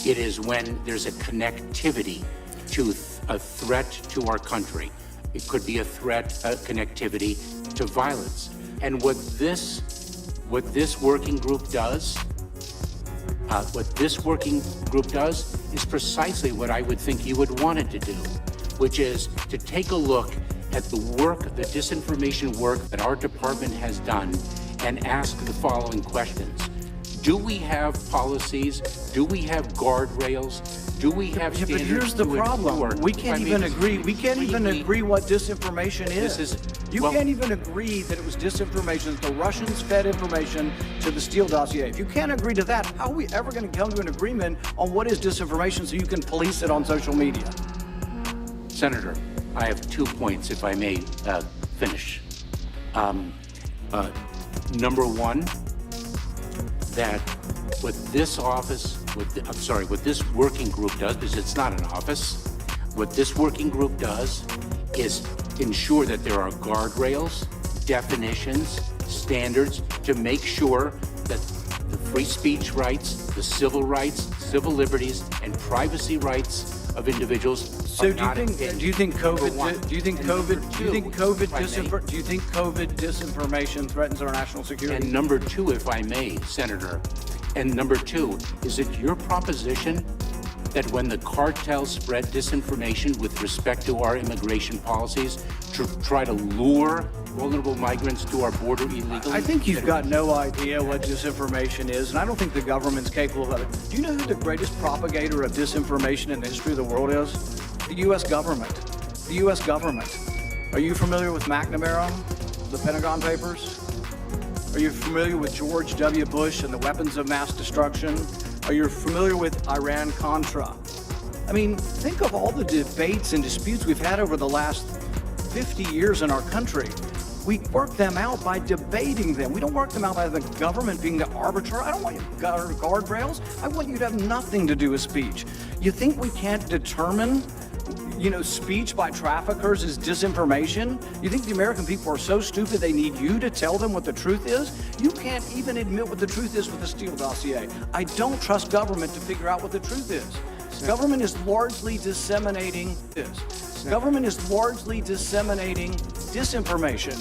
It is when there's a connectivity to a threat to our country. It could be a threat, a connectivity to violence. And what this working group does, is precisely what I would think you would want it to do, which is to take a look at the work, the disinformation work that our department has done, and ask the following questions. Do we have policies? Do we have guardrails? Do we have standards? But here's the problem. We can't even agree. We can't even agree what disinformation is. You can't even agree that it was disinformation, that the Russians fed information to the Steele dossier. If you can't agree to that, how are we ever going to come to an agreement on what is disinformation so you can police it on social media? Senator, I have 2 points, if I may finish. Number one, that what this working group does, because it's not an office, what this working group does is ensure that there are guardrails, definitions, standards to make sure that the free speech rights, the civil liberties, and privacy rights of individuals. So do you think COVID disinformation threatens our national security? And number two, if I may, Senator, and number two, is it your proposition that when the cartels spread disinformation with respect to our immigration policies to try to lure vulnerable migrants to our border illegally? I think you've got no idea what disinformation is, and I don't think the government's capable of it. Do you know who the greatest propagator of disinformation in the history of the world is? The U.S. government. The U.S. government. Are you familiar with McNamara, the Pentagon Papers? Are you familiar with George W. Bush and the weapons of mass destruction? Are you familiar with Iran-Contra? I mean, think of all the debates and disputes we've had over the last 50 years in our country. We work them out by debating them. We don't work them out by the government being the arbiter. I don't want you guardrails. I want you to have nothing to do with speech. You think we can't determine, speech by traffickers is disinformation? You think the American people are so stupid they need you to tell them what the truth is? You can't even admit what the truth is with the Steele dossier. I don't trust government to figure out what the truth is. Government is largely disseminating this. Government is largely disseminating disinformation.